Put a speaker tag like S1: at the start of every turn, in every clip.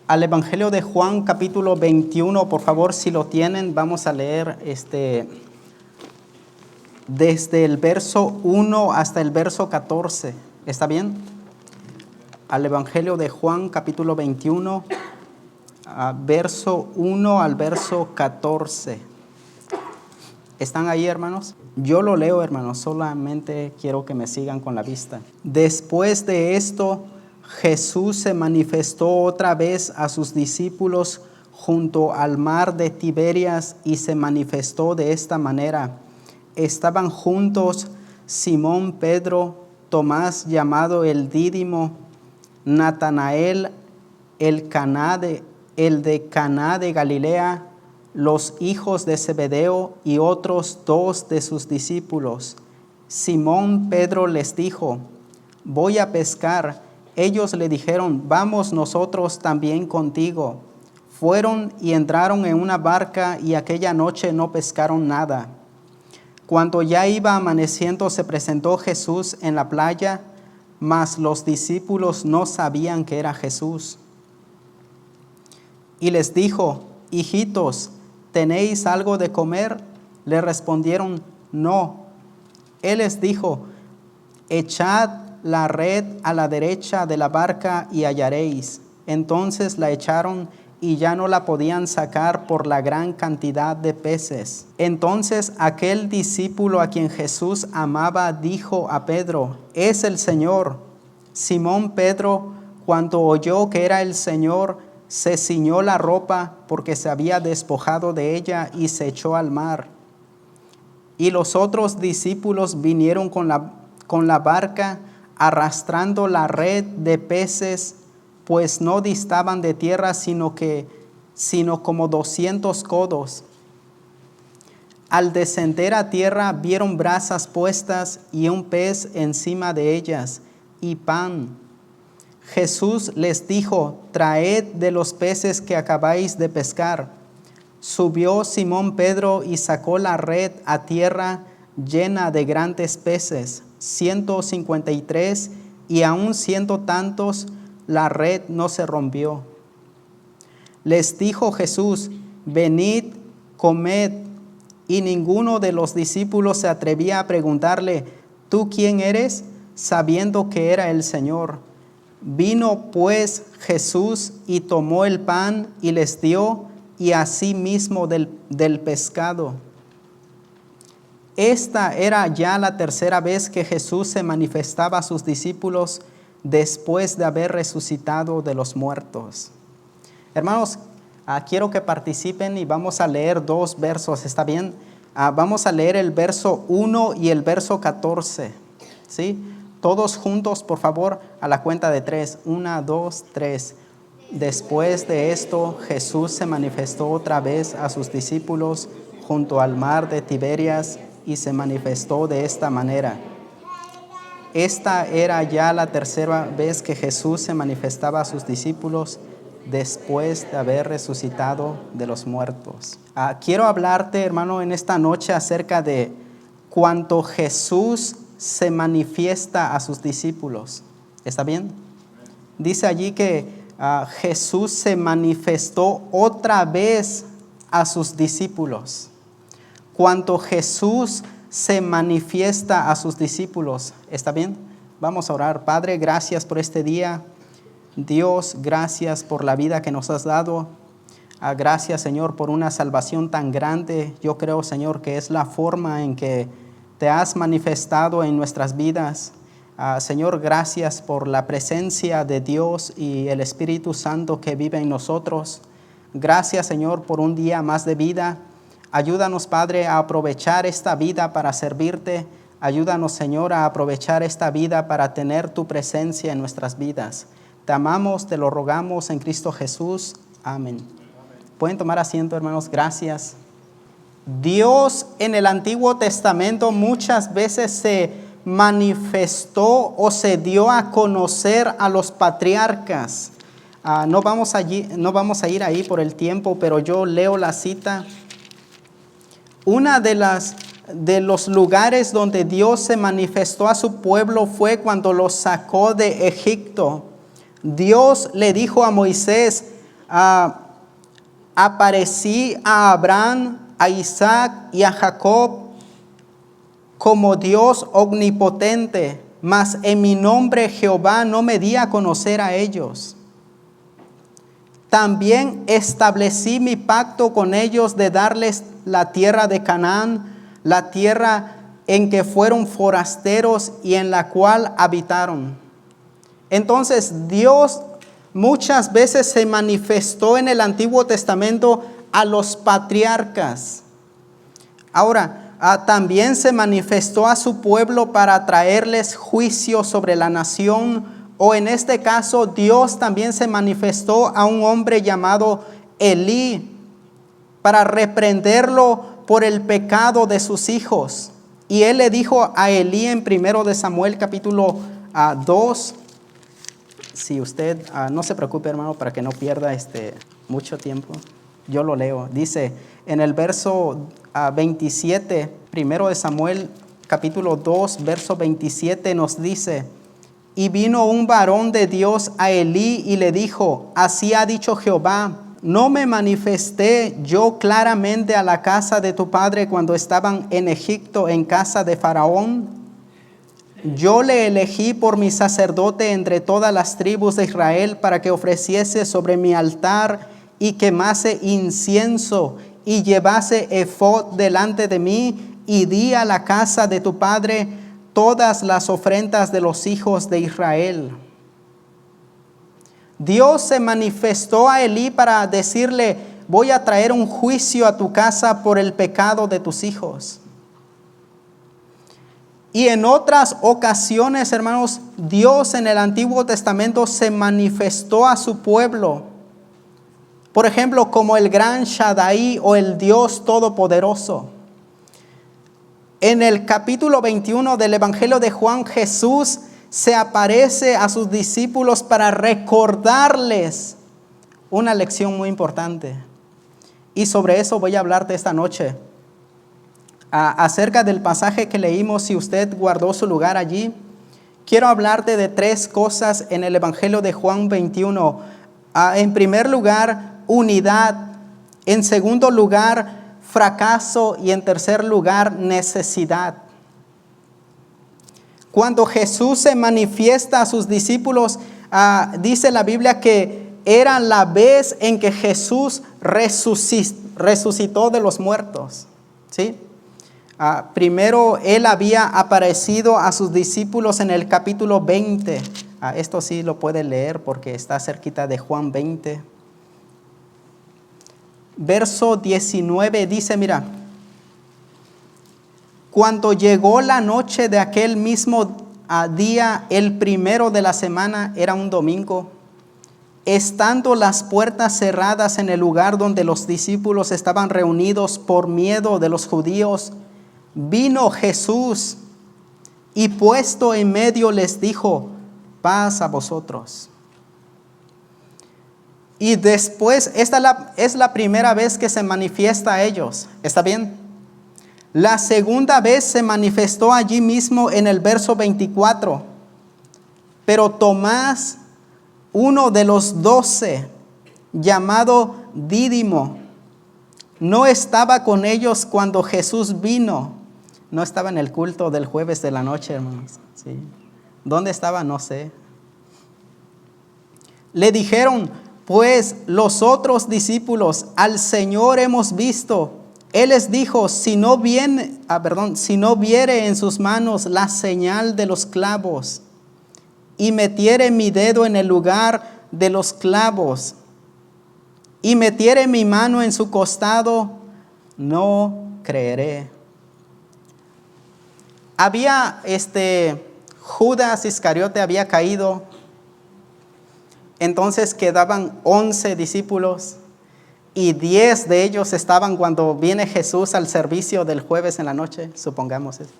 S1: al Evangelio de Juan, capítulo 21, por favor, si lo tienen, vamos a leer desde el verso 1 hasta el verso 14. ¿Está bien? Al Evangelio de Juan, capítulo 21, verso 1 al verso 14. ¿Están ahí, hermanos? Yo lo leo, hermanos, solamente quiero que me sigan con la vista. Después de esto, Jesús se manifestó otra vez a sus discípulos junto al mar de Tiberias y se manifestó de esta manera. Estaban juntos Simón Pedro, Tomás llamado el Dídimo, Natanael el de Caná de Galilea, los hijos de Zebedeo y otros dos de sus discípulos. Simón Pedro les dijo: voy a pescar. Ellos le dijeron: vamos nosotros también contigo. Fueron y entraron en una barca y aquella noche no pescaron nada. Cuando ya iba amaneciendo se presentó Jesús en la playa, mas los discípulos no sabían que era Jesús. Y les dijo: hijitos, ¿tenéis algo de comer? Le respondieron: no. Él les dijo: echad la red a la derecha de la barca y hallaréis. Entonces la echaron y ya no la podían sacar por la gran cantidad de peces. Entonces aquel discípulo a quien Jesús amaba dijo a Pedro: es el Señor. Simón Pedro, cuando oyó que era el Señor, se ciñó la ropa porque se había despojado de ella y se echó al mar. Y los otros discípulos vinieron con la barca arrastrando la red de peces, pues no distaban de tierra sino como 200 codos. Al descender a tierra vieron brasas puestas y un pez encima de ellas y pan. Jesús les dijo: traed de los peces que acabáis de pescar. Subió Simón Pedro y sacó la red a tierra llena de grandes peces, 153, y aun siendo tantos, la red no se rompió. Les dijo Jesús: venid, comed. Y ninguno de los discípulos se atrevía a preguntarle: ¿tú quién eres?, sabiendo que era el Señor. Vino pues Jesús y tomó el pan y les dio, y asimismo del pescado. Esta era ya la tercera vez que Jesús se manifestaba a sus discípulos después de haber resucitado de los muertos. Hermanos, quiero que participen y vamos a leer dos versos, ¿está bien? Vamos a leer el verso 1 y el verso 14, ¿sí? Todos juntos, por favor, a la cuenta de 3. 1, 2, 3. Después de esto, Jesús se manifestó otra vez a sus discípulos junto al mar de Tiberias y se manifestó de esta manera. Esta era ya la tercera vez que Jesús se manifestaba a sus discípulos después de haber resucitado de los muertos. Quiero hablarte, hermano, en esta noche acerca de cuánto Jesús se manifiesta a sus discípulos. ¿Está bien? Dice allí que Jesús se manifestó otra vez a sus discípulos. Cuando Jesús se manifiesta a sus discípulos. ¿Está bien? Vamos a orar. Padre, gracias por este día. Dios, gracias por la vida que nos has dado. Gracias, Señor, por una salvación tan grande. Yo creo, Señor, que es la forma en que te has manifestado en nuestras vidas. Señor, gracias por la presencia de Dios y el Espíritu Santo que vive en nosotros. Gracias, Señor, por un día más de vida. Ayúdanos, Padre, a aprovechar esta vida para servirte. Ayúdanos, Señor, a aprovechar esta vida para tener tu presencia en nuestras vidas. Te amamos, te lo rogamos en Cristo Jesús. Amén. Pueden tomar asiento, hermanos. Gracias. Dios en el Antiguo Testamento muchas veces se manifestó o se dio a conocer a los patriarcas. No vamos a ir ahí por el tiempo, pero yo leo la cita. Una de los lugares donde Dios se manifestó a su pueblo fue cuando los sacó de Egipto. Dios le dijo a Moisés: aparecí a Abraham, a Isaac y a Jacob como Dios omnipotente, mas en mi nombre Jehová no me di a conocer a ellos. También establecí mi pacto con ellos de darles la tierra de Canaán, la tierra en que fueron forasteros y en la cual habitaron. Entonces Dios muchas veces se manifestó en el Antiguo Testamento a los patriarcas. Ahora, también se manifestó a su pueblo para traerles juicio sobre la nación, o en este caso Dios también se manifestó a un hombre llamado Elí para reprenderlo por el pecado de sus hijos. Y él le dijo a Elí en 1 de Samuel capítulo 2, si usted no se preocupe, hermano, para que no pierda mucho tiempo, yo lo leo. Dice en el verso 27, 1 de Samuel capítulo 2, verso 27 nos dice: y vino un varón de Dios a Elí y le dijo: así ha dicho Jehová, ¿no me manifesté yo claramente a la casa de tu padre cuando estaban en Egipto en casa de Faraón? Yo le elegí por mi sacerdote entre todas las tribus de Israel para que ofreciese sobre mi altar y quemase incienso y llevase efod delante de mí, y di a la casa de tu padre todas las ofrendas de los hijos de Israel. Dios se manifestó a Elí para decirle: voy a traer un juicio a tu casa por el pecado de tus hijos. Y en otras ocasiones, hermanos, Dios en el Antiguo Testamento se manifestó a su pueblo. Por ejemplo, como el gran Shaddai o el Dios Todopoderoso. En el capítulo 21 del Evangelio de Juan, Jesús se aparece a sus discípulos para recordarles una lección muy importante. Y sobre eso voy a hablarte esta noche. Acerca del pasaje que leímos, si usted guardó su lugar allí, quiero hablarte de 3 cosas en el Evangelio de Juan 21. En primer lugar, unidad. En segundo lugar, fracaso. Y en tercer lugar, necesidad. Cuando Jesús se manifiesta a sus discípulos, dice la Biblia que era la vez en que Jesús resucitó de los muertos. ¿Sí? Primero él había aparecido a sus discípulos en el capítulo 20. Esto sí lo puede leer porque está cerquita de Juan 20. Verso 19 dice, mira: cuando llegó la noche de aquel mismo día, el primero de la semana, era un domingo, estando las puertas cerradas en el lugar donde los discípulos estaban reunidos por miedo de los judíos, vino Jesús y puesto en medio les dijo: paz a vosotros. Y después, esta es la primera vez que se manifiesta a ellos. ¿Está bien? La segunda vez se manifestó allí mismo en el verso 24. Pero Tomás, uno de los 12, llamado Dídimo, no estaba con ellos cuando Jesús vino. No estaba en el culto del jueves de la noche, hermanos. ¿Sí? ¿Dónde estaba? No sé. Le dijeron pues los otros discípulos: al Señor hemos visto. Él les dijo: si no viere en sus manos la señal de los clavos, y metiere mi dedo en el lugar de los clavos, y metiere mi mano en su costado, no creeré. Judas Iscariote había caído. Entonces quedaban 11 discípulos y 10 de ellos estaban cuando viene Jesús al servicio del jueves en la noche, supongamos eso.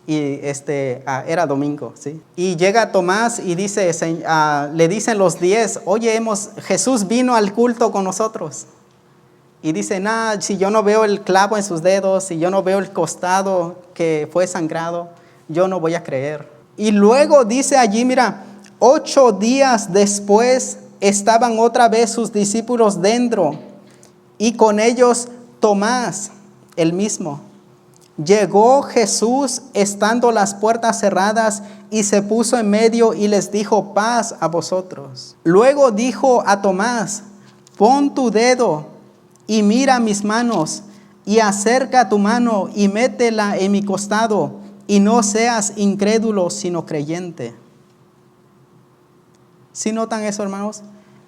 S1: Y era domingo, ¿sí? Y llega Tomás y dice, le dicen los 10: oye, Jesús vino al culto con nosotros. Y dice: si yo no veo el clavo en sus dedos, si yo no veo el costado que fue sangrado, yo no voy a creer. Y luego dice allí, mira: 8 días después estaban otra vez sus discípulos dentro, y con ellos Tomás, el mismo. Llegó Jesús estando las puertas cerradas y se puso en medio y les dijo: paz a vosotros. Luego dijo a Tomás: pon tu dedo y mira mis manos, y acerca tu mano y métela en mi costado, y no seas incrédulo sino creyente. ¿Sí notan eso, hermanos?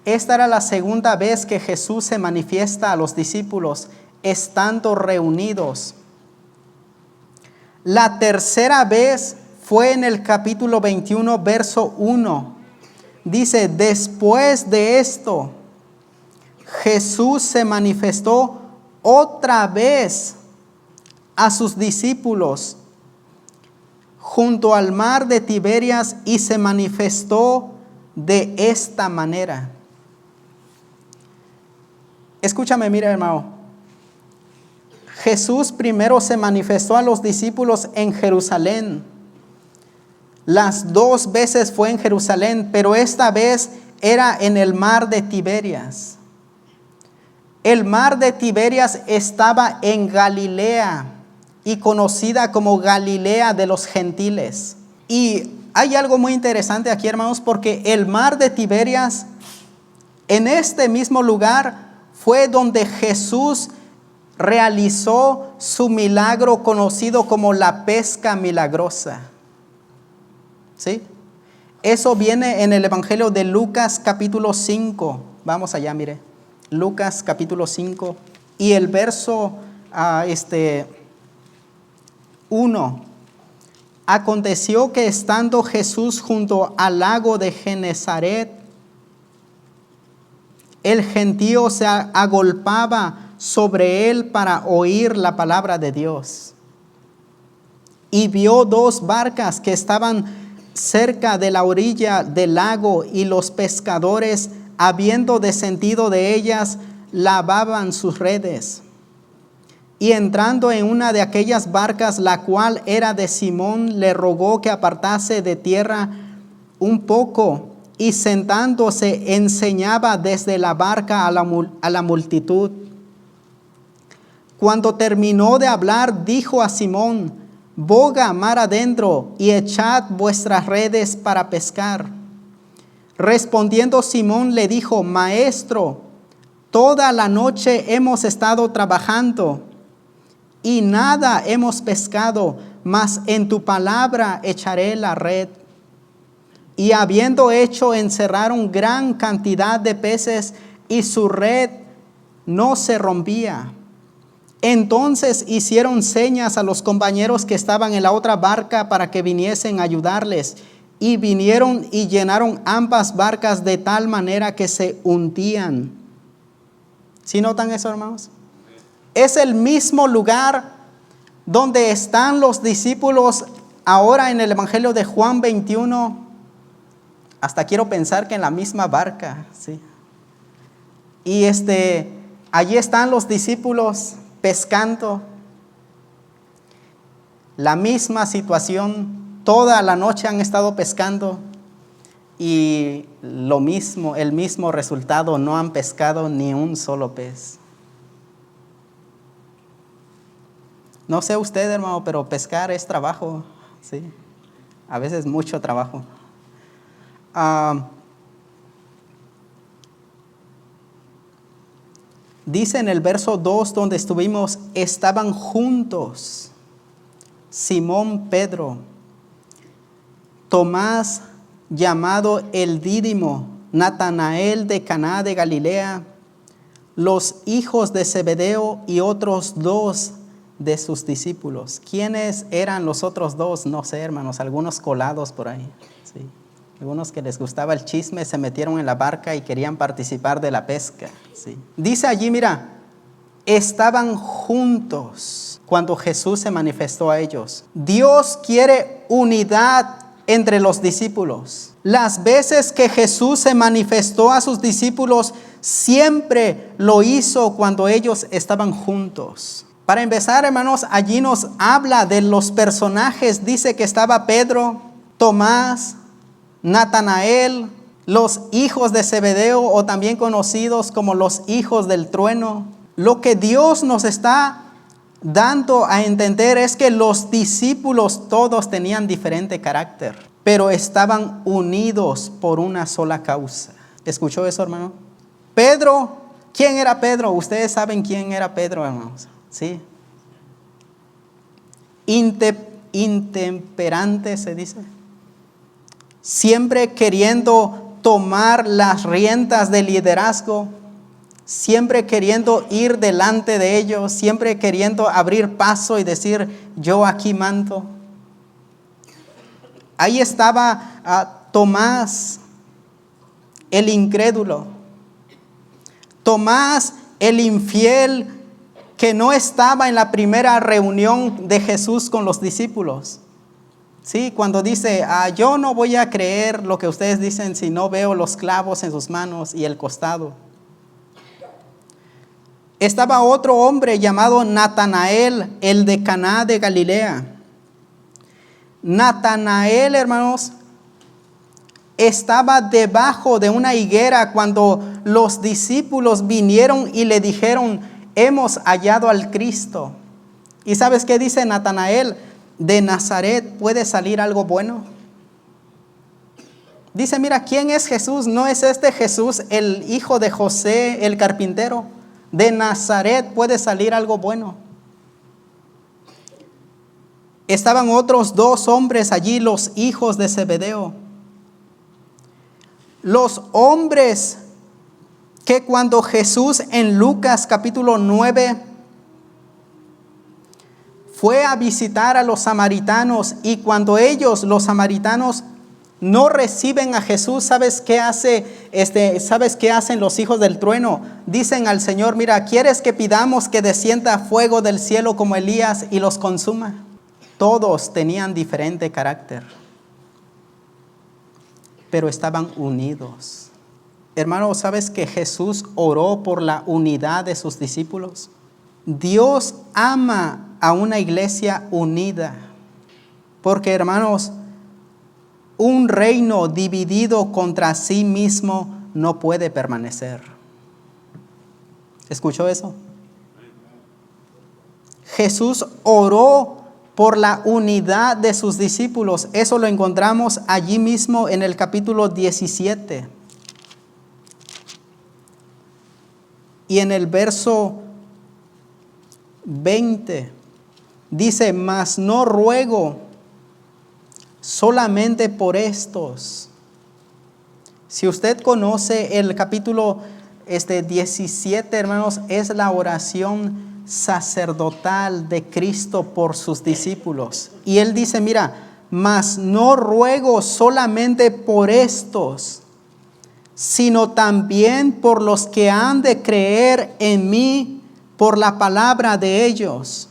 S1: Esta era la segunda vez que Jesús se manifiesta a los discípulos estando reunidos. La tercera vez fue en el capítulo 21, verso 1. Dice: después de esto, Jesús se manifestó otra vez a sus discípulos junto al mar de Tiberias, y se manifestó de esta manera. Escúchame, mira, hermano. Jesús primero se manifestó a los discípulos en Jerusalén. Las dos veces fue en Jerusalén, pero esta vez era en el mar de Tiberias. El mar de Tiberias estaba en Galilea y conocida como Galilea de los gentiles. Y hay algo muy interesante aquí, hermanos, porque el mar de Tiberias, en este mismo lugar, fue donde Jesús realizó su milagro conocido como la pesca milagrosa. ¿Sí? Eso viene en el Evangelio de Lucas capítulo 5. Vamos allá, mire. Lucas capítulo 5 y el verso 1. Aconteció que estando Jesús junto al lago de Genesaret, el gentío se agolpaba sobre él para oír la palabra de Dios. Y vio dos barcas que estaban cerca de la orilla del lago, y los pescadores, habiendo descendido de ellas, lavaban sus redes. Y entrando en una de aquellas barcas, la cual era de Simón, le rogó que apartase de tierra un poco, y sentándose enseñaba desde la barca a la multitud. Cuando terminó de hablar, dijo a Simón: boga mar adentro y echad vuestras redes para pescar. Respondiendo Simón le dijo: Maestro, toda la noche hemos estado trabajando y nada hemos pescado, mas en tu palabra echaré la red. Y habiendo hecho, encerraron gran cantidad de peces, y su red no se rompía. Entonces hicieron señas a los compañeros que estaban en la otra barca para que viniesen a ayudarles. Y vinieron y llenaron ambas barcas de tal manera que se hundían. ¿Sí notan eso, hermanos? Es el mismo lugar donde están los discípulos ahora en el Evangelio de Juan 21. Hasta quiero pensar que en la misma barca, ¿sí? Y allí están los discípulos pescando. La misma situación, toda la noche han estado pescando y el mismo resultado, no han pescado ni un solo pez. No sé usted, hermano, pero pescar es trabajo, ¿sí? A veces mucho trabajo. Dice en el verso 2 donde estuvimos: estaban juntos Simón Pedro, Tomás llamado el Dídimo, Natanael de Caná de Galilea, los hijos de Zebedeo y otros dos de sus discípulos. ¿Quiénes eran los otros dos? No sé, hermanos, algunos colados por ahí, ¿sí? Algunos que les gustaba el chisme se metieron en la barca y querían participar de la pesca, ¿sí? Dice allí, mira, estaban juntos cuando Jesús se manifestó a ellos. Dios quiere unidad entre los discípulos. Las veces que Jesús se manifestó a sus discípulos, siempre lo hizo cuando ellos estaban juntos. Para empezar, hermanos, allí nos habla de los personajes. Dice que estaba Pedro, Tomás, Natanael, los hijos de Zebedeo, o también conocidos como los hijos del trueno. Lo que Dios nos está dando a entender es que los discípulos todos tenían diferente carácter, pero estaban unidos por una sola causa. ¿Escuchó eso, hermano? Pedro, ¿quién era Pedro? Ustedes saben quién era Pedro, hermanos. Sí. Intemperante se dice. Siempre queriendo tomar las riendas del liderazgo, siempre queriendo ir delante de ellos, siempre queriendo abrir paso y decir, yo aquí mando. Ahí estaba Tomás, el incrédulo. Tomás, el infiel, que no estaba en la primera reunión de Jesús con los discípulos. Sí, cuando dice, yo no voy a creer lo que ustedes dicen si no veo los clavos en sus manos y el costado. Estaba otro hombre llamado Natanael, el de Caná de Galilea. Natanael, hermanos, estaba debajo de una higuera cuando los discípulos vinieron y le dijeron, hemos hallado al Cristo. ¿Y sabes qué dice Natanael? ¿De Nazaret puede salir algo bueno? Dice, mira, ¿quién es Jesús? ¿No es este Jesús el hijo de José, el carpintero? De Nazaret puede salir algo bueno. Estaban otros dos hombres allí, los hijos de Zebedeo. Los hombres que cuando Jesús en Lucas capítulo 9 fue a visitar a los samaritanos, y cuando ellos, los samaritanos, no reciben a Jesús, ¿sabes qué hacen los hijos del trueno? Dicen al Señor, mira, ¿quieres que pidamos que descienda fuego del cielo como Elías y los consuma? Todos tenían diferente carácter, pero estaban unidos. Hermano, ¿sabes que Jesús oró por la unidad de sus discípulos? Dios ama a una iglesia unida, porque, hermanos, un reino dividido contra sí mismo no puede permanecer. ¿Escuchó eso? Jesús oró por la unidad de sus discípulos. Eso lo encontramos allí mismo en el capítulo 17. Y en el verso 20 dice, mas no ruego solamente por estos. Si usted conoce el capítulo 17, hermanos, es la oración sacerdotal de Cristo por sus discípulos. Y él dice, mira, mas no ruego solamente por estos, sino también por los que han de creer en mí por la palabra de ellos.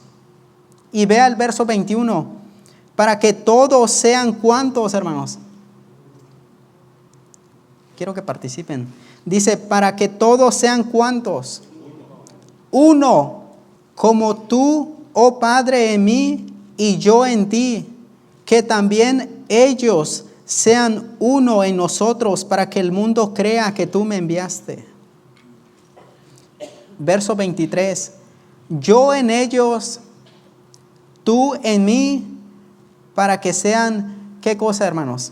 S1: Y vea el verso 21, para que todos sean, ¿cuántos, hermanos? Quiero que participen. Dice, para que todos sean, ¿cuántos? Uno, como tú, oh Padre, en mí y yo en ti, que también ellos sean uno en nosotros, para que el mundo crea que tú me enviaste. Verso 23, yo en ellos, tú en mí, para que sean, ¿qué cosa, hermanos?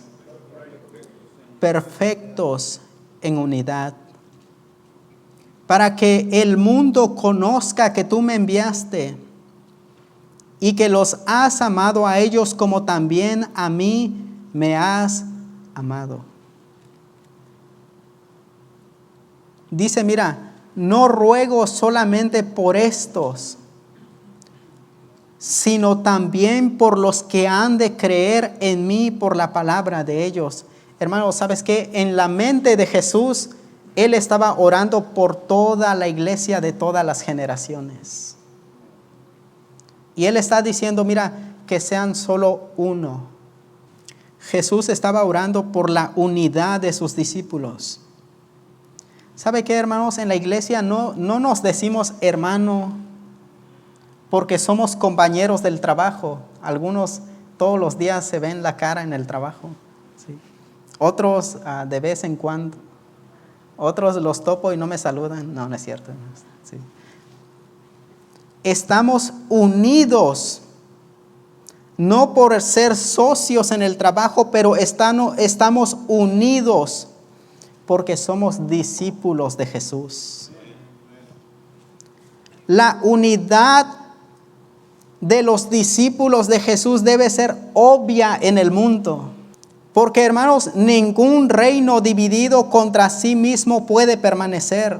S1: Perfectos en unidad. Para que el mundo conozca que tú me enviaste y que los has amado a ellos como también a mí me has amado. Dice, mira, no ruego solamente por estos, sino también por los que han de creer en mí por la palabra de ellos. Hermano, ¿sabes qué? En la mente de Jesús, Él estaba orando por toda la iglesia de todas las generaciones. Y Él está diciendo, mira, que sean solo uno. Jesús estaba orando por la unidad de sus discípulos. ¿Sabe qué, hermanos? En la iglesia no nos decimos hermano porque somos compañeros del trabajo. Algunos todos los días se ven la cara en el trabajo. ¿Sí? Otros de vez en cuando. Otros los topo y no me saludan. No, no es cierto. Sí. Estamos unidos, no por ser socios en el trabajo, pero estamos unidos porque somos discípulos de Jesús. La unidad de los discípulos de Jesús debe ser obvia en el mundo. Porque, hermanos, ningún reino dividido contra sí mismo puede permanecer.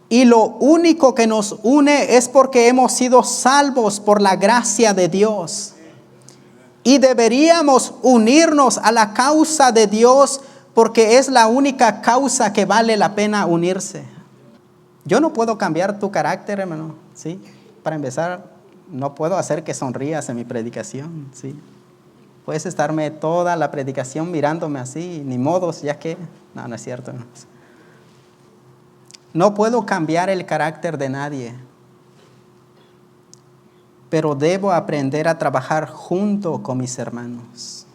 S1: Y lo único que nos une es porque hemos sido salvos por la gracia de Dios. Y deberíamos unirnos a la causa de Dios porque es la única causa que vale la pena unirse. Yo no puedo cambiar tu carácter, hermano, ¿sí? Para empezar, no puedo hacer que sonrías en mi predicación, ¿sí? Puedes estarme toda la predicación mirándome así, ni modos, ya que... No, no es cierto, hermanos. No puedo cambiar el carácter de nadie, pero debo aprender a trabajar junto con mis hermanos.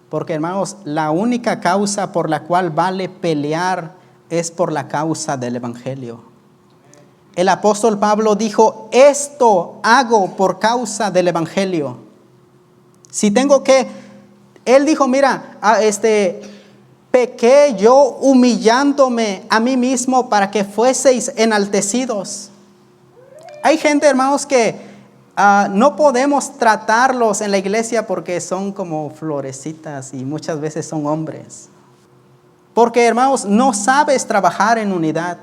S1: Porque, hermanos, la única causa por la cual vale pelear es por la causa del Evangelio. El apóstol Pablo dijo, esto hago por causa del Evangelio. Si tengo que, él dijo, mira, pequé yo humillándome a mí mismo para que fueseis enaltecidos. Hay gente, hermanos, que no podemos tratarlos en la iglesia porque son como florecitas y muchas veces son hombres. Porque, hermanos, no sabes trabajar en unidad.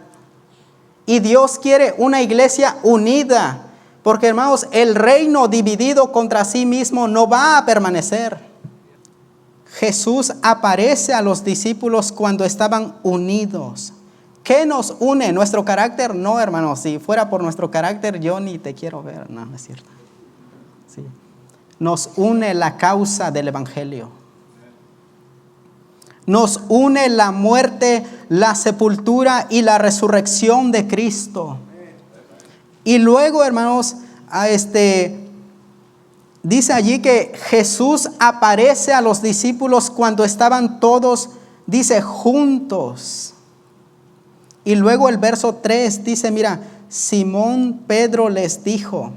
S1: Y Dios quiere una iglesia unida. Porque, hermanos, el reino dividido contra sí mismo no va a permanecer. Jesús aparece a los discípulos cuando estaban unidos. ¿Qué nos une? ¿Nuestro carácter? No, hermanos. Si fuera por nuestro carácter, yo ni te quiero ver. No, no es cierto. Sí. Nos une la causa del Evangelio. Nos une la muerte, la sepultura y la resurrección de Cristo. Y luego, hermanos, dice allí que Jesús aparece a los discípulos cuando estaban todos, dice, juntos. Y luego el verso 3 dice, mira, Simón Pedro les dijo,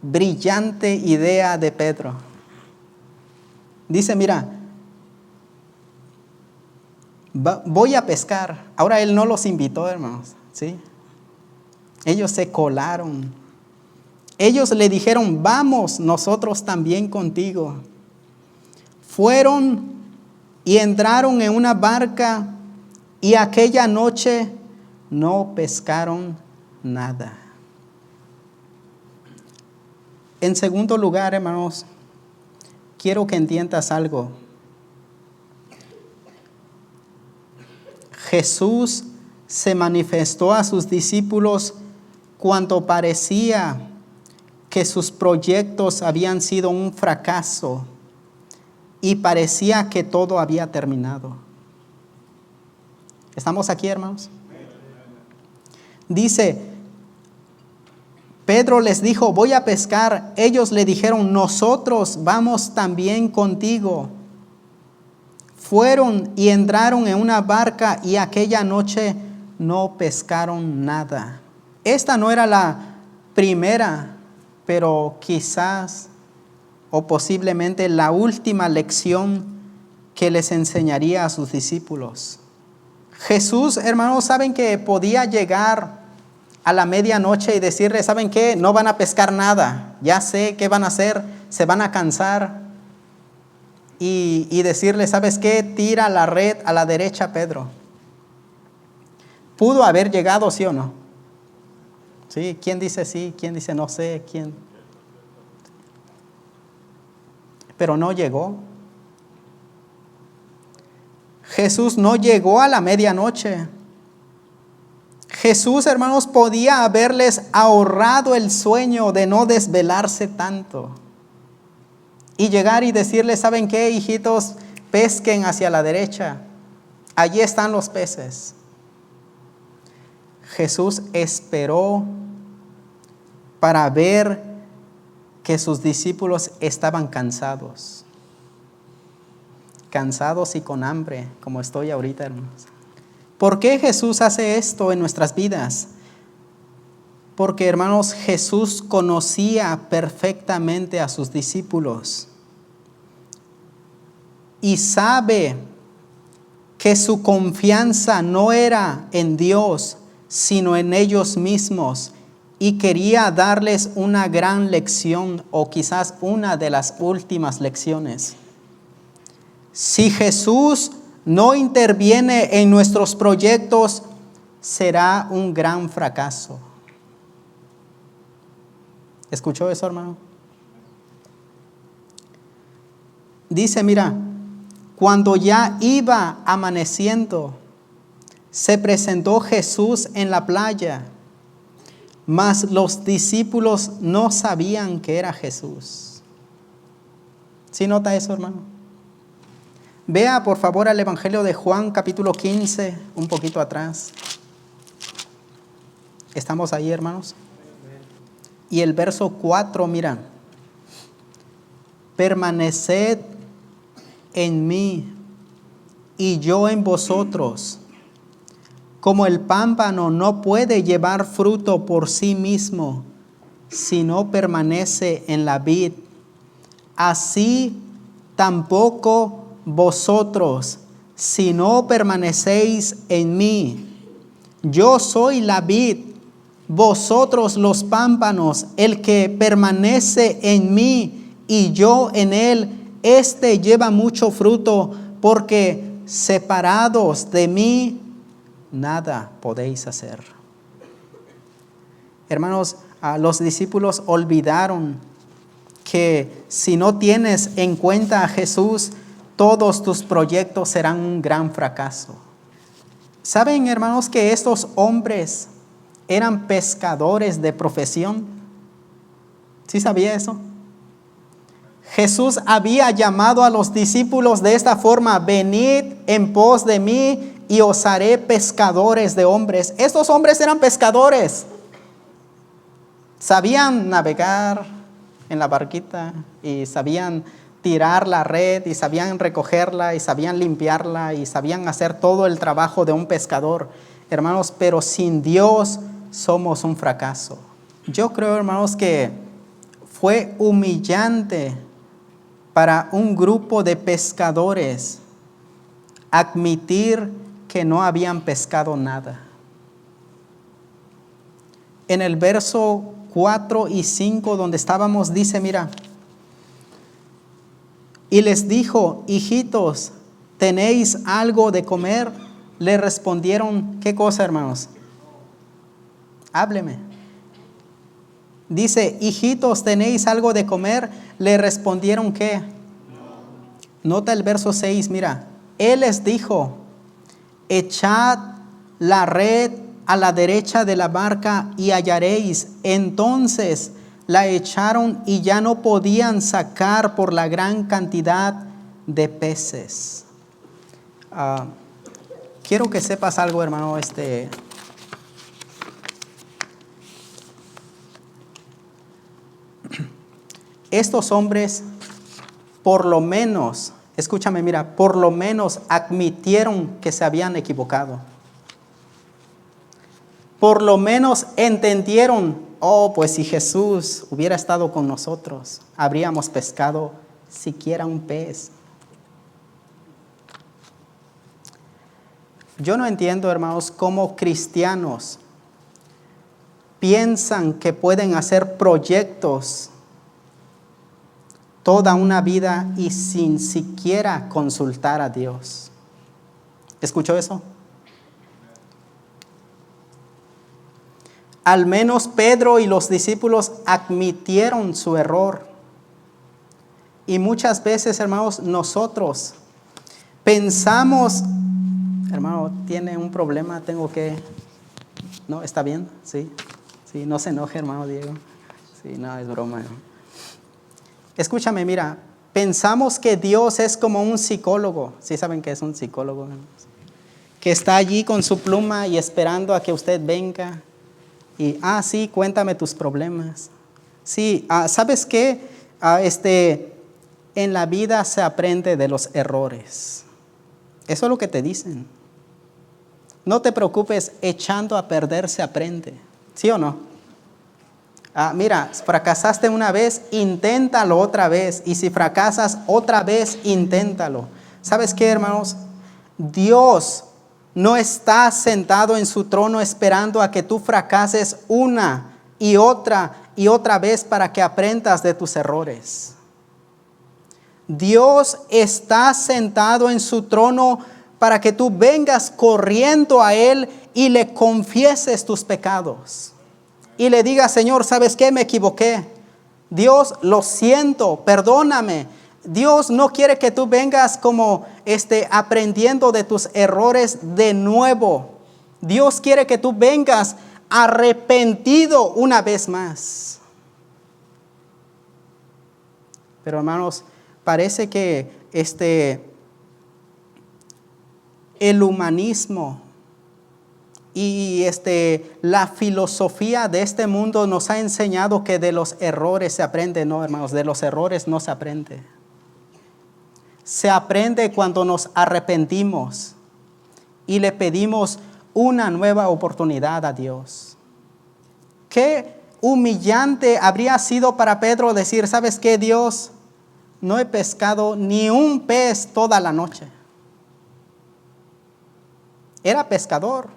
S1: brillante idea de Pedro. Dice, mira, voy a pescar. Ahora él no los invitó, hermanos, ¿sí? Ellos se colaron. Ellos le dijeron, vamos nosotros también contigo. Fueron y entraron en una barca y aquella noche no pescaron nada. En segundo lugar, hermanos, quiero que entiendas algo. Jesús se manifestó a sus discípulos cuando parecía que sus proyectos habían sido un fracaso y parecía que todo había terminado. ¿Estamos aquí, hermanos? Dice, Pedro les dijo, voy a pescar. Ellos le dijeron, nosotros vamos también contigo. Fueron y entraron en una barca y aquella noche no pescaron nada. Esta no era la primera, pero quizás o posiblemente la última lección que les enseñaría a sus discípulos. Jesús, hermanos, saben que podía llegar a la medianoche y decirles, ¿saben qué? No van a pescar nada. Ya sé qué van a hacer. Se van a cansar. Y decirles, ¿sabes qué? Tira la red a la derecha, Pedro. ¿Pudo haber llegado, sí o no? ¿Sí? ¿Quién dice sí? ¿Quién dice no sé? ¿Quién? Pero no llegó. Jesús no llegó a la medianoche. Jesús, hermanos, podía haberles ahorrado el sueño de no desvelarse tanto. Y llegar y decirles, ¿saben qué, hijitos? Pesquen hacia la derecha. Allí están los peces. Jesús esperó para ver que sus discípulos estaban cansados. Cansados y con hambre, como estoy ahorita, hermanos. ¿Por qué Jesús hace esto en nuestras vidas? Porque, hermanos, Jesús conocía perfectamente a sus discípulos y sabe que su confianza no era en Dios, sino en ellos mismos, y quería darles una gran lección, o quizás una de las últimas lecciones. Si Jesús no interviene en nuestros proyectos, será un gran fracaso. ¿Escuchó eso, hermano? Dice, mira, cuando ya iba amaneciendo, se presentó Jesús en la playa, mas los discípulos no sabían que era Jesús. ¿Sí nota eso, hermano? Vea por favor al Evangelio de Juan, capítulo 15, un poquito atrás. ¿Estamos ahí, hermanos? Y el verso 4, mira. Permaneced en mí y yo en vosotros. Como el pámpano no puede llevar fruto por sí mismo, si no permanece en la vid, así tampoco vosotros, si no permanecéis en mí. Yo soy la vid, vosotros los pámpanos. El que permanece en mí y yo en él, éste lleva mucho fruto, porque separados de mí, nada podéis hacer. Hermanos, los discípulos olvidaron que si no tienes en cuenta a Jesús, todos tus proyectos serán un gran fracaso. ¿Saben, hermanos, que estos hombres eran pescadores de profesión? ¿Sí sabía eso? Jesús había llamado a los discípulos de esta forma: venid en pos de mí y os haré pescadores de hombres. Estos hombres eran pescadores. Sabían navegar en la barquita y sabían tirar la red y sabían recogerla y sabían limpiarla y sabían hacer todo el trabajo de un pescador. Hermanos, pero sin Dios somos un fracaso. Yo creo, hermanos, que fue humillante para un grupo de pescadores admitir que no habían pescado nada. En el verso 4 y 5 donde estábamos dice, mira, y les dijo: hijitos, ¿tenéis algo de comer? Le respondieron, ¿qué cosa, hermanos? Hábleme. Dice, hijitos, ¿tenéis algo de comer? Le respondieron, ¿qué? Nota el verso 6, mira. Él les dijo: echad la red a la derecha de la barca y hallaréis. Entonces la echaron y ya no podían sacar por la gran cantidad de peces. Quiero que sepas algo, hermano. Estos hombres, por lo menos, escúchame, mira, por lo menos admitieron que se habían equivocado. Por lo menos entendieron, pues si Jesús hubiera estado con nosotros, habríamos pescado siquiera un pez. Yo no entiendo, hermanos, cómo cristianos piensan que pueden hacer proyectos toda una vida y sin siquiera consultar a Dios. ¿Escuchó eso? Al menos Pedro y los discípulos admitieron su error. Y muchas veces, hermanos, nosotros pensamos, hermano, tiene un problema, ¿no? ¿Está bien? Sí, no se enoje, hermano Diego. Sí, no, es broma, hermano. Escúchame, mira, pensamos que Dios es como un psicólogo. ¿Sí saben qué es un psicólogo, hermanos? Que está allí con su pluma y esperando a que usted venga. Y, sí, cuéntame tus problemas. Sí, ¿sabes qué? En la vida se aprende de los errores. Eso es lo que te dicen. No te preocupes, echando a perder se aprende. ¿Sí o no? Mira, fracasaste una vez, inténtalo otra vez. Y si fracasas otra vez, inténtalo. ¿Sabes qué, hermanos? Dios no está sentado en su trono esperando a que tú fracases una y otra vez para que aprendas de tus errores. Dios está sentado en su trono para que tú vengas corriendo a Él y le confieses tus pecados. Y le digas, Señor, ¿sabes qué? Me equivoqué. Dios, lo siento, perdóname. Dios no quiere que tú vengas como aprendiendo de tus errores de nuevo. Dios quiere que tú vengas arrepentido una vez más. Pero hermanos, parece que el humanismo y la filosofía de este mundo nos ha enseñado que de los errores se aprende. No, hermanos, de los errores no se aprende. Se aprende cuando nos arrepentimos y le pedimos una nueva oportunidad a Dios. Qué humillante habría sido para Pedro decir, ¿sabes qué, Dios? No he pescado ni un pez toda la noche. Era pescador.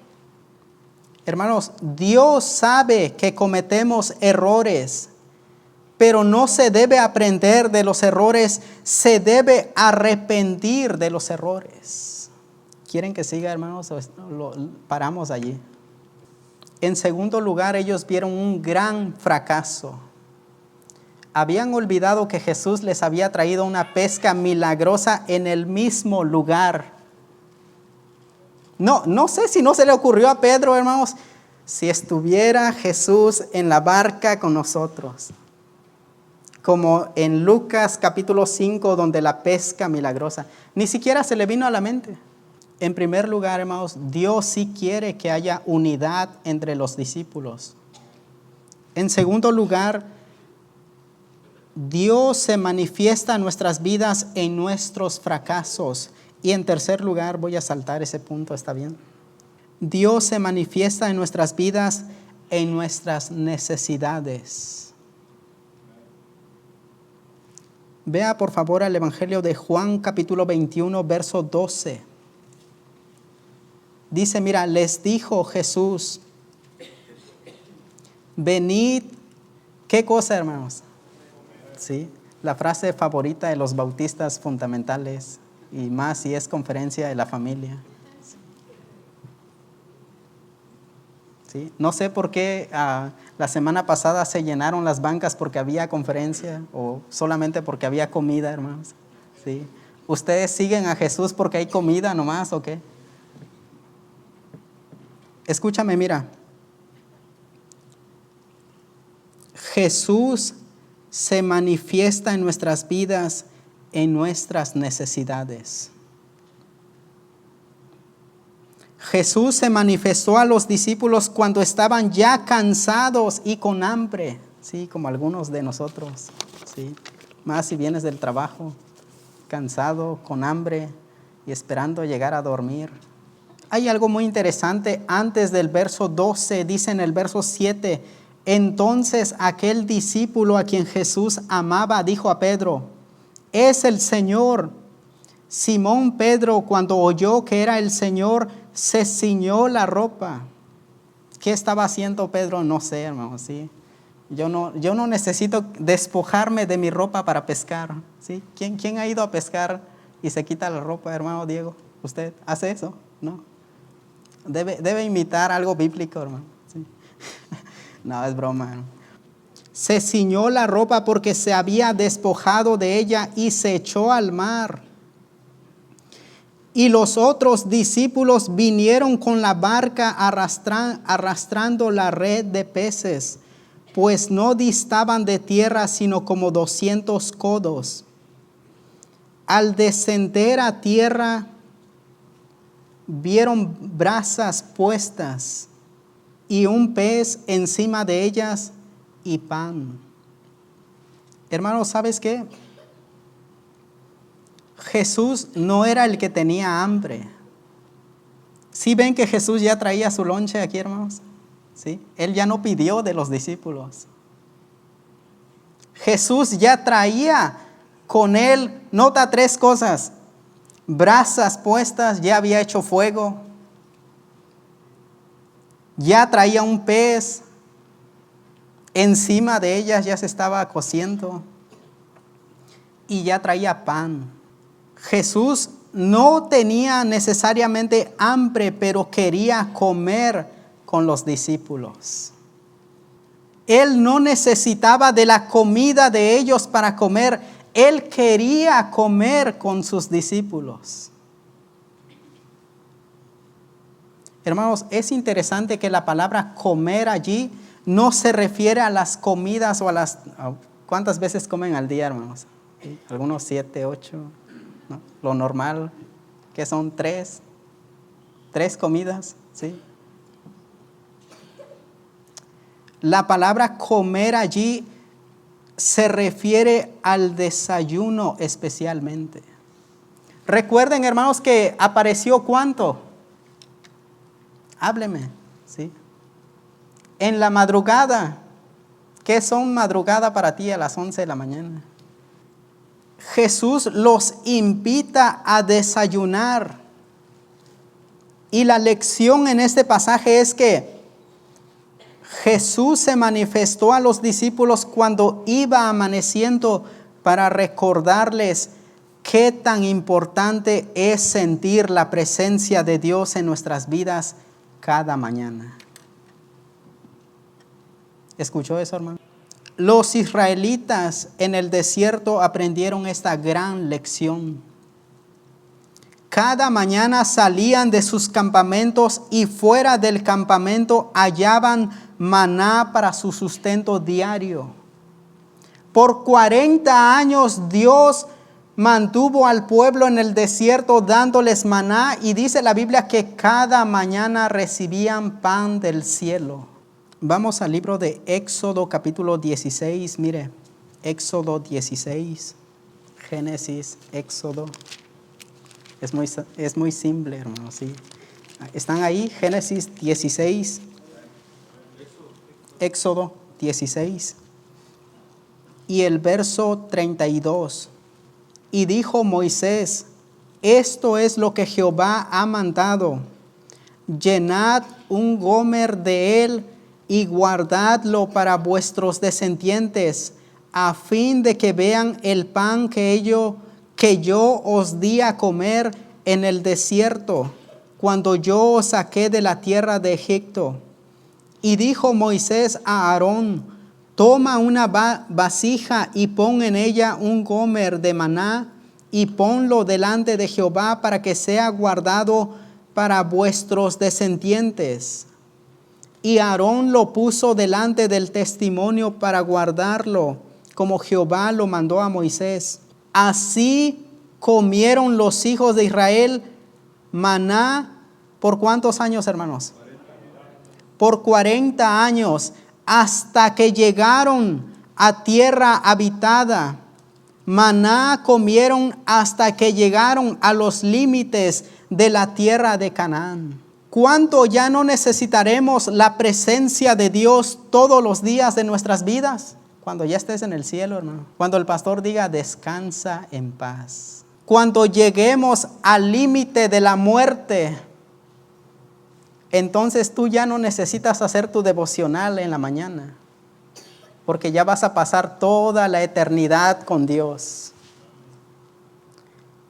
S1: Hermanos, Dios sabe que cometemos errores, pero no se debe aprender de los errores, se debe arrepentir de los errores. ¿Quieren que siga, hermanos? Lo paramos allí. En segundo lugar, ellos vieron un gran fracaso. Habían olvidado que Jesús les había traído una pesca milagrosa en el mismo lugar. No sé si no se le ocurrió a Pedro, hermanos, si estuviera Jesús en la barca con nosotros. Como en Lucas capítulo 5, donde la pesca milagrosa. Ni siquiera se le vino a la mente. En primer lugar, hermanos, Dios sí quiere que haya unidad entre los discípulos. En segundo lugar, Dios se manifiesta en nuestras vidas en nuestros fracasos. Y en tercer lugar, voy a saltar ese punto, ¿está bien? Dios se manifiesta en nuestras vidas en nuestras necesidades. Vea por favor el Evangelio de Juan capítulo 21, verso 12. Dice, mira, les dijo Jesús, venid, ¿qué cosa, hermanos? Sí, la frase favorita de los bautistas fundamentales, y más si es conferencia de la familia. ¿Sí? No sé por qué la semana pasada se llenaron las bancas porque había conferencia o solamente porque había comida, hermanos. ¿Sí? ¿Ustedes siguen a Jesús porque hay comida nomás o qué? Escúchame, mira. Jesús se manifiesta en nuestras vidas en nuestras necesidades. Jesús se manifestó a los discípulos cuando estaban ya cansados y con hambre, sí, como algunos de nosotros, sí. Más si vienes del trabajo, cansado, con hambre y esperando llegar a dormir. Hay algo muy interesante antes del verso 12, dice en el verso 7, entonces aquel discípulo a quien Jesús amaba dijo a Pedro, es el Señor. Simón Pedro, cuando oyó que era el Señor, se ciñó la ropa. ¿Qué estaba haciendo Pedro? No sé, hermano, ¿sí? Yo no necesito despojarme de mi ropa para pescar, ¿sí? ¿Quién ha ido a pescar y se quita la ropa, hermano Diego? ¿Usted hace eso? ¿No? Debe imitar algo bíblico, hermano. ¿Sí? No, es broma, hermano. Se ciñó la ropa porque se había despojado de ella y se echó al mar. Y los otros discípulos vinieron con la barca arrastrando la red de peces, pues no distaban de tierra sino como 200 codos. Al descender a tierra, vieron brasas puestas y un pez encima de ellas y pan. Hermanos, ¿sabes qué? Jesús no era el que tenía hambre. ¿Sí ven que Jesús ya traía su lonche aquí, hermanos? ¿Sí? Él ya no pidió de los discípulos. Jesús ya traía con él, nota 3 cosas: brasas puestas, ya había hecho fuego, ya traía un pez, encima de ellas ya se estaba cociendo y ya traía pan. Jesús no tenía necesariamente hambre, pero quería comer con los discípulos. Él no necesitaba de la comida de ellos para comer. Él quería comer con sus discípulos. Hermanos, es interesante que la palabra comer allí no se refiere a las comidas o a las... ¿Cuántas veces comen al día, hermanos? ¿Sí? Algunos 7, 8, ¿no? Lo normal, que son 3 comidas, ¿sí? La palabra comer allí se refiere al desayuno especialmente. Recuerden, hermanos, que apareció ¿cuánto? Hábleme, ¿sí? En la madrugada. ¿Qué son madrugada para ti a las 11 de la mañana? Jesús los invita a desayunar. Y la lección en este pasaje es que Jesús se manifestó a los discípulos cuando iba amaneciendo para recordarles qué tan importante es sentir la presencia de Dios en nuestras vidas cada mañana. ¿Escuchó eso, hermano? Los israelitas en el desierto aprendieron esta gran lección. Cada mañana salían de sus campamentos y fuera del campamento hallaban maná para su sustento diario. Por 40 años Dios mantuvo al pueblo en el desierto dándoles maná, y dice la Biblia que cada mañana recibían pan del cielo. Vamos al libro de Éxodo capítulo 16, mire, Éxodo 16, Génesis, Éxodo. Es muy simple, hermano, ¿sí? ¿Están ahí? Génesis 16, Éxodo 16 y el verso 32. Y dijo Moisés: esto es lo que Jehová ha mandado. Llenad un gomer de él y guardadlo para vuestros descendientes, a fin de que vean el pan que yo os di a comer en el desierto, cuando yo os saqué de la tierra de Egipto. Y dijo Moisés a Aarón: toma una vasija y pon en ella un gomer de maná, y ponlo delante de Jehová para que sea guardado para vuestros descendientes. Y Aarón lo puso delante del testimonio para guardarlo, como Jehová lo mandó a Moisés. Así comieron los hijos de Israel maná, ¿por cuántos años, hermanos? Por 40 años, hasta que llegaron a tierra habitada. Maná comieron hasta que llegaron a los límites de la tierra de Canaán. ¿Cuánto ya no necesitaremos la presencia de Dios todos los días de nuestras vidas? Cuando ya estés en el cielo, hermano. Cuando el pastor diga: descansa en paz. Cuando lleguemos al límite de la muerte, entonces tú ya no necesitas hacer tu devocional en la mañana, porque ya vas a pasar toda la eternidad con Dios.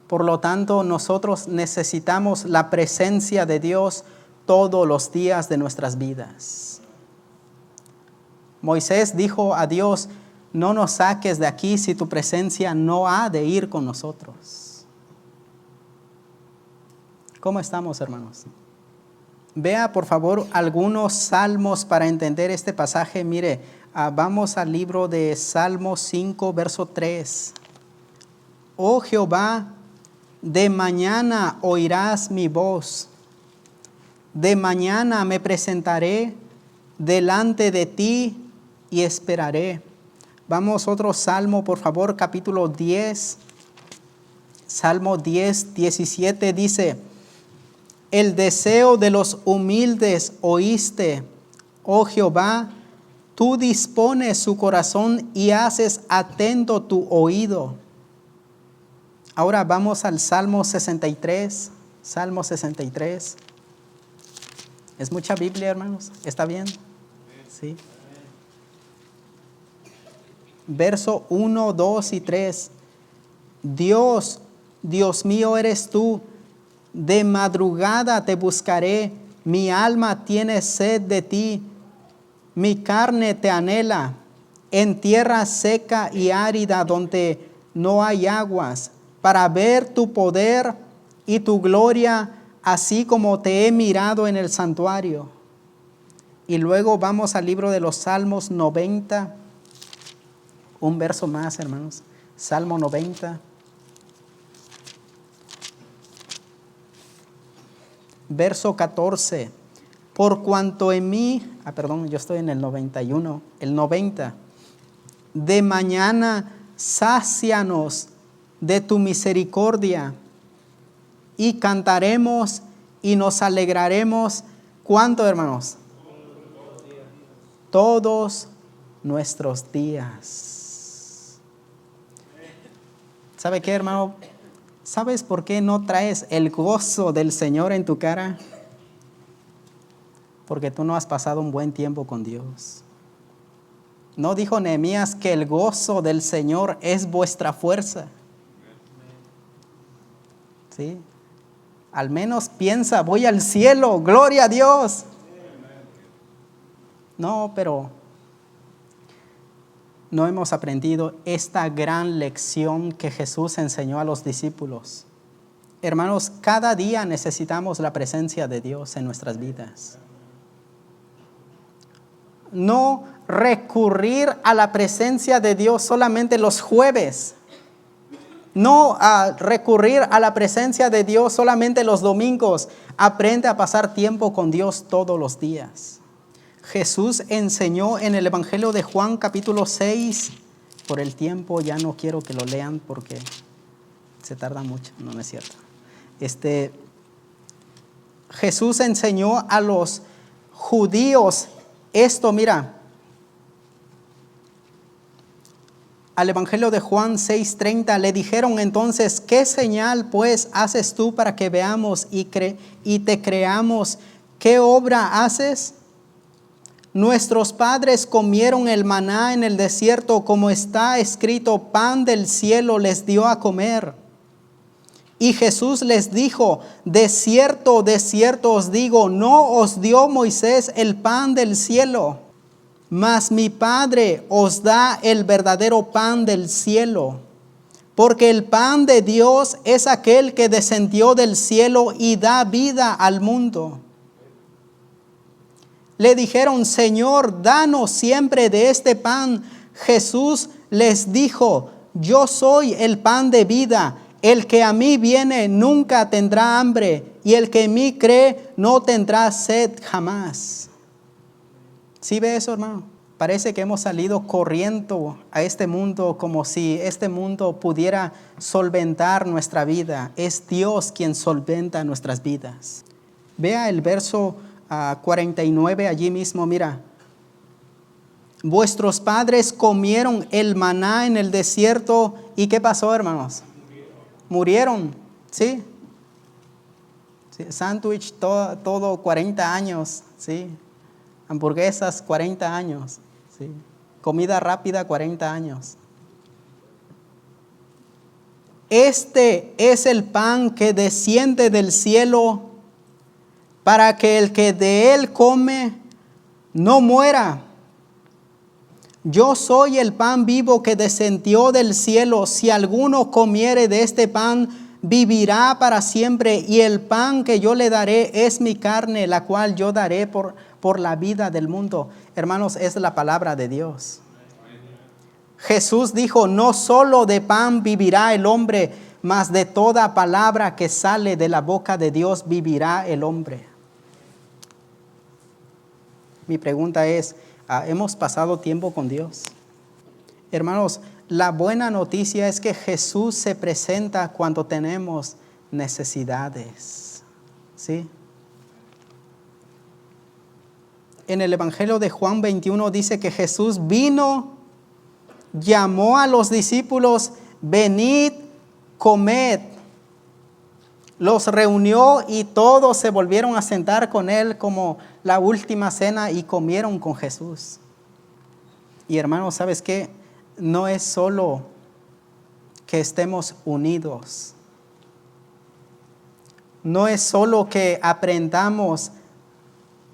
S1: Por lo tanto, nosotros necesitamos la presencia de Dios todos los días de nuestras vidas. Moisés dijo a Dios: no nos saques de aquí si tu presencia no ha de ir con nosotros. ¿Cómo estamos, hermanos? Vea, por favor, algunos salmos para entender este pasaje. Mire, vamos al libro de Salmos 5, verso 3. Oh Jehová, de mañana oirás mi voz. De mañana me presentaré delante de ti y esperaré. Vamos otro salmo, por favor, capítulo 10. Salmo 10, 17 dice: el deseo de los humildes oíste, oh Jehová, tú dispones su corazón y haces atento tu oído. Ahora vamos al Salmo 63. Salmo 63. ¿Es mucha Biblia, hermanos? ¿Está bien? Sí. Verso 1, 2 y 3. Dios, Dios mío eres tú, de madrugada te buscaré, mi alma tiene sed de ti, mi carne te anhela, en tierra seca y árida donde no hay aguas, para ver tu poder y tu gloria, así como te he mirado en el santuario. Y luego vamos al libro de los Salmos 90, un verso más, hermanos. Salmo 90. Verso 14. Por cuanto en mí, yo estoy en el 91, el 90. De mañana sácianos de tu misericordia y cantaremos y nos alegraremos. ¿Cuánto, hermanos? Todos nuestros días. ¿Sabe qué, hermano? ¿Sabes por qué no traes el gozo del Señor en tu cara? Porque tú no has pasado un buen tiempo con Dios. ¿No dijo Nehemías que el gozo del Señor es vuestra fuerza? ¿Sí? Al menos piensa, voy al cielo, gloria a Dios. No, pero no hemos aprendido esta gran lección que Jesús enseñó a los discípulos. Hermanos, cada día necesitamos la presencia de Dios en nuestras vidas. No recurrir a la presencia de Dios solamente los jueves. No recurrir a la presencia de Dios solamente los domingos. Aprende a pasar tiempo con Dios todos los días. Jesús enseñó en el Evangelio de Juan capítulo 6. Por el tiempo ya no quiero que lo lean porque se tarda mucho. No es cierto. Jesús enseñó a los judíos esto, mira. Al Evangelio de Juan 6:30 le dijeron entonces: ¿qué señal pues haces tú para que veamos y te creamos? ¿Qué obra haces? Nuestros padres comieron el maná en el desierto, como está escrito: pan del cielo les dio a comer. Y Jesús les dijo: de cierto os digo, no os dio Moisés el pan del cielo, mas mi Padre os da el verdadero pan del cielo. Porque el pan de Dios es aquel que descendió del cielo y da vida al mundo. Le dijeron: Señor, danos siempre de este pan. Jesús les dijo: yo soy el pan de vida. El que a mí viene nunca tendrá hambre, y el que en mí cree no tendrá sed jamás. ¿Sí ve eso, hermano? Parece que hemos salido corriendo a este mundo como si este mundo pudiera solventar nuestra vida. Es Dios quien solventa nuestras vidas. Vea el verso 49 allí mismo, mira. Vuestros padres comieron el maná en el desierto. ¿Y qué pasó, hermanos? Murieron, ¿sí? ¿Sí? Sándwich todo 40 años, ¿sí? Hamburguesas 40 años, ¿sí? Comida rápida 40 años. Este es el pan que desciende del cielo, para que el que de él come no muera. Yo soy el pan vivo que descendió del cielo. Si alguno comiere de este pan, vivirá para siempre. Y el pan que yo le daré es mi carne, la cual yo daré por la vida del mundo. Hermanos, es la palabra de Dios. Jesús dijo: no solo de pan vivirá el hombre, mas de toda palabra que sale de la boca de Dios vivirá el hombre. Mi pregunta es: ¿hemos pasado tiempo con Dios? Hermanos, la buena noticia es que Jesús se presenta cuando tenemos necesidades. ¿Sí? En el Evangelio de Juan 21 dice que Jesús vino, llamó a los discípulos, venid, comed. Los reunió y todos se volvieron a sentar con él como la última cena y comieron con Jesús. Y hermanos, ¿sabes qué? No es solo que estemos unidos. No es solo que aprendamos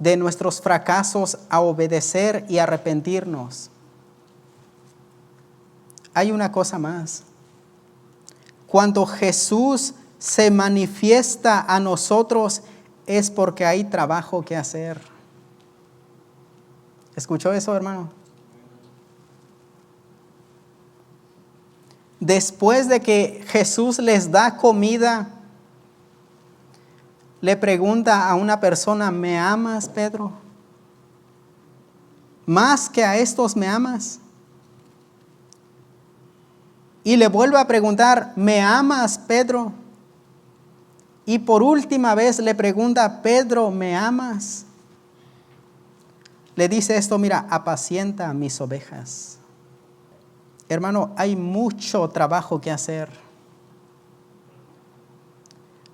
S1: de nuestros fracasos a obedecer y arrepentirnos. Hay una cosa más. Cuando Jesús se manifiesta a nosotros es porque hay trabajo que hacer. ¿Escuchó eso, hermano? Después de que Jesús les da comida, le pregunta a una persona, ¿me amas, Pedro? ¿Más que a estos me amas? Y le vuelve a preguntar, ¿me amas, Pedro? Y por última vez le pregunta, Pedro, ¿me amas? Le dice esto, mira, apacienta mis ovejas. Hermano, hay mucho trabajo que hacer.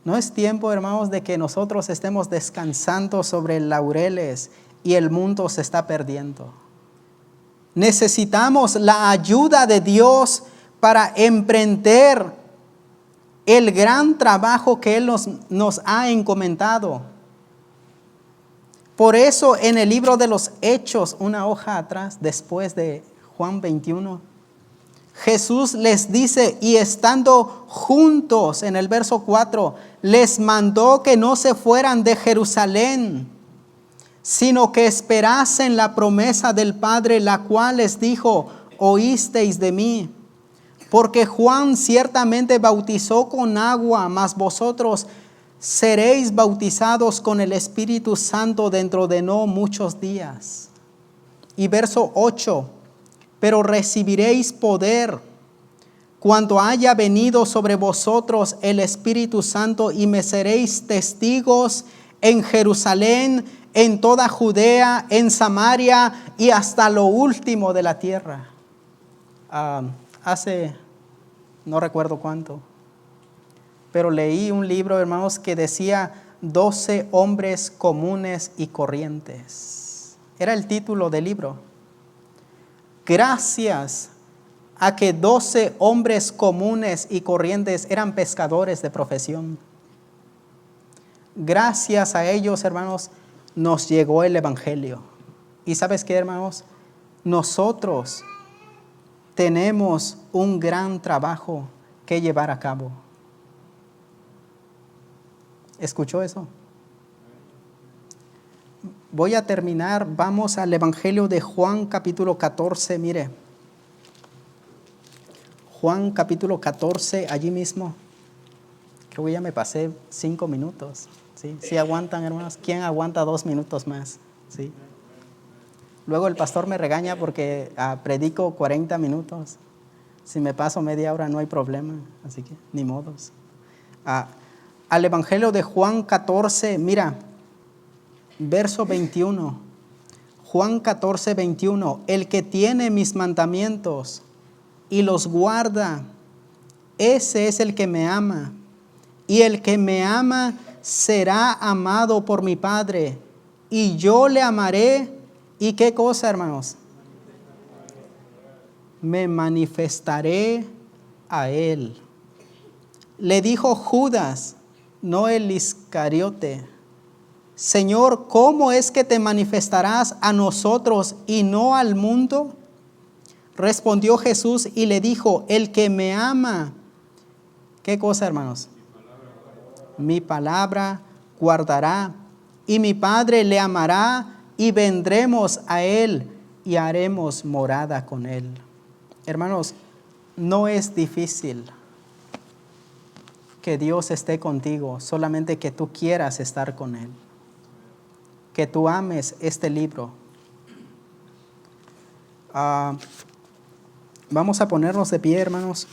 S1: No es tiempo, hermanos, de que nosotros estemos descansando sobre laureles y el mundo se está perdiendo. Necesitamos la ayuda de Dios para emprender el gran trabajo que Él nos ha encomendado. Por eso en el libro de los Hechos, una hoja atrás, después de Juan 21, Jesús les dice, y estando juntos, en el verso 4, les mandó que no se fueran de Jerusalén, sino que esperasen la promesa del Padre, la cual les dijo, oísteis de mí. Porque Juan ciertamente bautizó con agua, mas vosotros seréis bautizados con el Espíritu Santo dentro de no muchos días. Y verso 8, pero recibiréis poder cuando haya venido sobre vosotros el Espíritu Santo y me seréis testigos en Jerusalén, en toda Judea, en Samaria y hasta lo último de la tierra. Hace no recuerdo cuánto, pero leí un libro, hermanos, que decía 12 hombres comunes y corrientes. Era el título del libro. Gracias a que 12 hombres comunes y corrientes eran pescadores de profesión. Gracias a ellos, hermanos, nos llegó el Evangelio. ¿Y sabes qué, hermanos? Nosotros tenemos un gran trabajo que llevar a cabo. ¿Escuchó eso? Voy a terminar. Vamos al Evangelio de Juan capítulo 14. Mire. Juan capítulo 14, allí mismo. Creo que ya me pasé 5 minutos. ¿Sí? ¿Sí aguantan, hermanos? ¿Quién aguanta 2 minutos más? ¿Sí? Luego el pastor me regaña porque predico 40 minutos. Si me paso media hora no hay problema, así que ni modos. Al Evangelio de Juan 14, mira, verso 21. Juan 14, 21. El que tiene mis mandamientos y los guarda, ese es el que me ama. Y el que me ama será amado por mi Padre. Y yo le amaré. ¿Y qué cosa, hermanos? Me manifestaré a él. Le dijo Judas, no el Iscariote, Señor, ¿cómo es que te manifestarás a nosotros y no al mundo? Respondió Jesús y le dijo, el que me ama, ¿qué cosa, hermanos? Mi palabra guardará, y mi Padre le amará, y vendremos a él y haremos morada con él. Hermanos, no es difícil que Dios esté contigo, solamente que tú quieras estar con él, que tú ames este libro. Vamos a ponernos de pie, hermanos.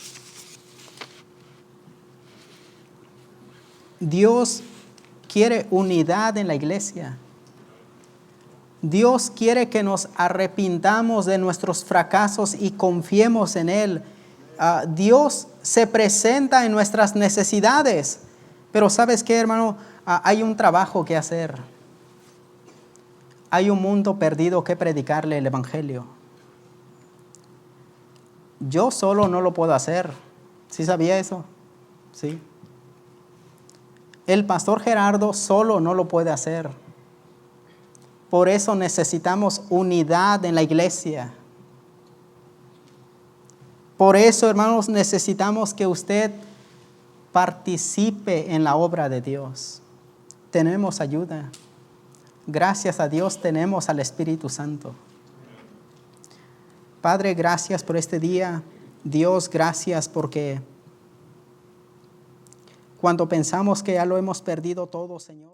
S1: Dios quiere unidad en la iglesia. Dios quiere que nos arrepintamos de nuestros fracasos y confiemos en Él. Dios se presenta en nuestras necesidades. Pero ¿sabes qué, hermano? Hay un trabajo que hacer. Hay un mundo perdido que predicarle el Evangelio. Yo solo no lo puedo hacer. ¿Sí sabía eso? Sí. El pastor Gerardo solo no lo puede hacer. Por eso necesitamos unidad en la iglesia. Por eso, hermanos, necesitamos que usted participe en la obra de Dios. Tenemos ayuda. Gracias a Dios tenemos al Espíritu Santo. Padre, gracias por este día. Dios, gracias porque cuando pensamos que ya lo hemos perdido todo, Señor.